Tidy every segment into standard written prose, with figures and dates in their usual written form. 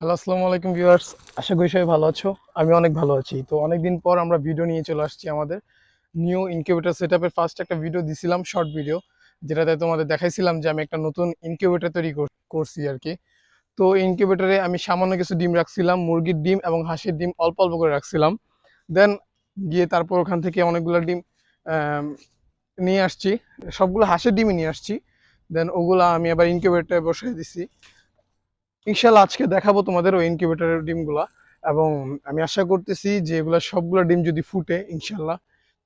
Hello, আসসালামু আলাইকুম viewers. আশা করি সবাই ভালো আছো। আমি অনেক ভালো আছি। তো অনেকদিন পর আমরা ভিডিও নিয়ে চলে আসছি আমাদের নিউ ইনকিউবেটর সেটআপের ফার্স্ট একটা ভিডিও দিছিলাম, শর্ট ভিডিও, যেটাতে তোমাদের দেখাইছিলাম যে আমি একটা নতুন ইনকিউবেটর তৈরি করছি আর কি। তো ইনকিউবেটরে আমি সামান্য কিছু ডিম রাখছিলাম, মুরগির ডিম এবং হাঁসের ডিম অল্প অল্প করে রাখছিলাম। দেন গিয়ে তারপর ওখান থেকে অনেকগুলো ডিম আম, নিয়ে আসছি, সবগুলো হাঁসের ডিমই নিয়ে আসছি। দেন ওগুলা আমি আবার ইনকিউবেটরে বসিয়ে দিছি। ইনশাল্লাহ আজকে দেখাবো তোমাদের ওই ইনকিউবেটরের ডিমগুলা, এবং আমি আশা করতেছি যে এগুলা সবগুলো ডিম যদি ফুটে ইনশাল্লাহ,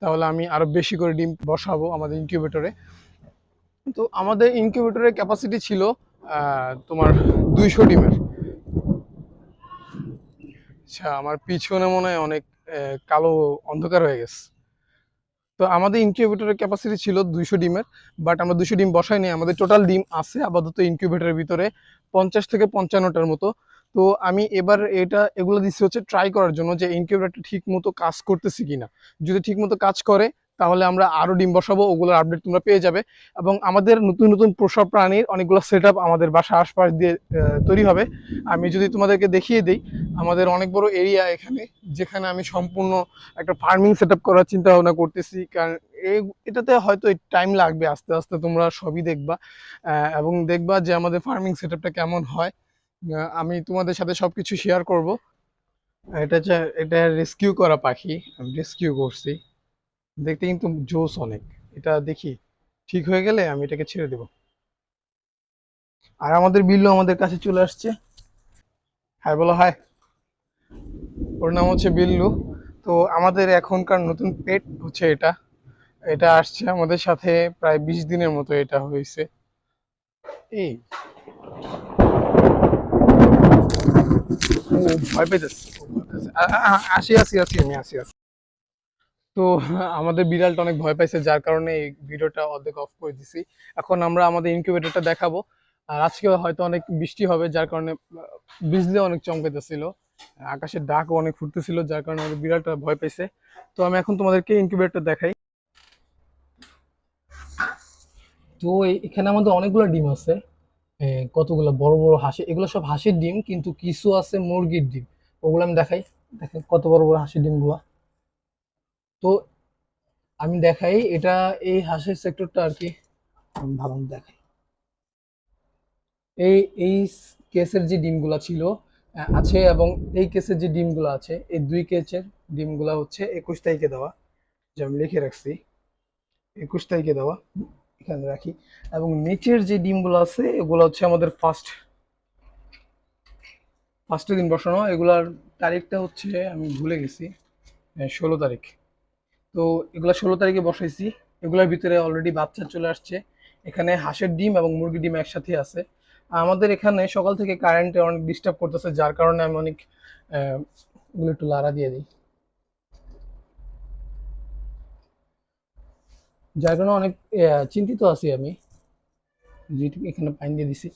তাহলে আমি আরো বেশি করে ডিম বসাবো আমাদের ইনকিউবেটরে। তো আমাদের ইনকিউবেটরের ক্যাপাসিটি ছিল তোমার 200 ডিমের। আচ্ছা, আমার পিছনে মনে হয় অনেক কালো অন্ধকার হয়ে গেছে। তো আমাদের ইনকিউবেটরের ক্যাপাসিটি ছিল 200 ডিমের, বাট আমরা 200 ডিম বসাইনি। আমাদের টোটাল ডিম আছে আপাতত ইনকিউবেটরের ভিতরে 50 থেকে 55টার মতো। তো আমি এবার এগুলো দিচ্ছি হচ্ছে ট্রাই করার জন্য যে ইনকিউবেটরটা ঠিক মতো কাজ করতেছে কিনা। যদি ঠিক মতো কাজ করে তাহলে আমরা আরো ডিম বসাবো, ওগুলোর আপডেট তোমরা পেয়ে যাবে। এবং আমাদের নতুন নতুন পোষা প্রাণীর অনেকগুলো সেট আমাদের বাসার আশপাশ দিয়ে তৈরি হবে। আমি যদি তোমাদেরকে দেখিয়ে দিই, আমাদের অনেক বড় এরিয়া এখানে, যেখানে আমি সম্পূর্ণ একটা ফার্মিং সেট আপ করার চিন্তা ভাবনা করতেছি। কারণ এটাতে হয়তো টাইম লাগবে, আস্তে আস্তে তোমরা সবই দেখবা এবং দেখবা যে আমাদের ফার্মিং সেট আপটা কেমন হয়। আমি তোমাদের সাথে সবকিছু শেয়ার করব। এটা রেস্কিউ করা পাখি, আমি রেস্কিউ করছি। দেখতে কিন্তু জোস অনেক। এটা দেখি ঠিক হয়ে গেলে আমি এটাকে ছেড়ে দেব। আর আমাদের বিল্লু আমাদের কাছে চলে আসছে। হাই বলো, হাই। ওর নাম হচ্ছে বিল্লু। তো আমাদের এখনকার নতুন পেট হচ্ছে এটা। এটা আসছে আমাদের সাথে প্রায় 20 দিনের মতো এটা হয়েছে। এই ও ভয় পেতেছে, আসি আসি আসি আমি আসি আসি। তো আমাদের বিড়ালটা অনেক ভয় পাইছে, যার কারণে এই ভিডিওটা অর্ধেক অফ করে দিছি। এখন আমরা আমাদের ইনকিউবেটরটা দেখাবো। আর আজকে হয়তো অনেক বৃষ্টি হবে, যার কারণে বিজলি অনেক চমকাইতেছিল, আকাশের ডাকও অনেক ফুটতেছিল, যার কারণে আমাদের বিড়ালটা ভয় পাইছে। তো আমি এখন তোমাদেরকে ইনকিউবেটর দেখাই। তো এখানে আমাদের অনেকগুলো ডিম আছে। কতগুলো বড় বড় হাঁসি, এগুলো সব হাঁসের ডিম, কিন্তু কিছু আছে মুরগির ডিম। ওগুলো আমি দেখাই। দেখেন কত বড় বড় হাঁসের ডিমগুলো। তো আমি দেখাই এটা, এই হাঁসের সেক্টরটা আর কি। আমি ভালো মতো দেখাই। এই এই কেসের যে ডিমগুলা ছিল আছে, এবং এই কেসের যে ডিমগুলো আছে, এই দুই কেসের ডিমগুলা হচ্ছে 21 তারিখে দেওয়া, যে আমি লিখে রাখছি 21 তারিখে দেওয়া, এখানে রাখি। এবং নিচের যে ডিমগুলো আছে এগুলো হচ্ছে আমাদের ফার্স্টের দিন বসানো। এগুলার তারিখটা হচ্ছে আমি ভুলে গেছি, 16 তারিখ। তো এগুলা 16 তারিখে বসাইছি। এগুলোর ভিতরে অলরেডি বাচ্চা চলে আসছে। এখানে হাঁসের ডিম এবং মুরগির ডিম একসাথে আছে। আমাদের এখানে সকাল থেকে কারেন্টে অনেক ডিস্টার্ব করতেছে, যার কারণে আমি অনেক এগুলো একটু লাড়া দিয়ে দিই, যার কারণে অনেক চিন্তিত আছি আমি। যেটুকু এখানে পানি দিয়ে দিছি।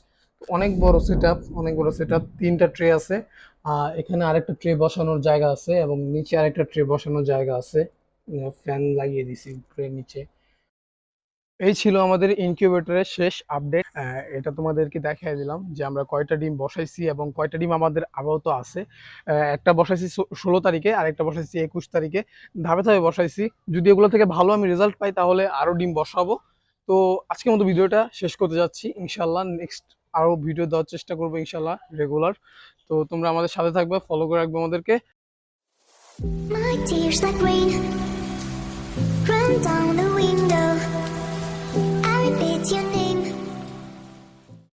অনেক বড় সেট আপ, অনেক বড় সেট আপ, 3টা ট্রে আছে। এখানে আরেকটা ট্রে বসানোর জায়গা আছে, এবং নিচে আরেকটা ট্রে বসানোর জায়গা আছে। ফ্যান লাগিয়ে দিছি ট্রে নিচে। এই ছিল আমাদের ইনকিউবেটরের শেষ আপডেট। এটা তোমাদেরকে দেখাই দিলাম যে আমরা কয়টা ডিম বসাইছি এবং কয়টা ডিম আমাদের আপাতত আছে। একটা বসাইছি 16 তারিখে, আর একটা বসাইছি 21 তারিখে। ধাপে ধাপে বসাইছি। যদি এগুলো থেকে ভালো আমি রেজাল্ট পাই তাহলে আরো ডিম বসাবো। তো আজকের মতো ভিডিওটা শেষ করতে যাচ্ছি। ইনশাল্লাহ নেক্সট আরো ভিডিও দেওয়ার চেষ্টা করবো ইনশাল্লাহ, রেগুলার। তো তোমরা আমাদের সাথে থাকবে, ফলো করে রাখবে আমাদেরকে। My tears like rain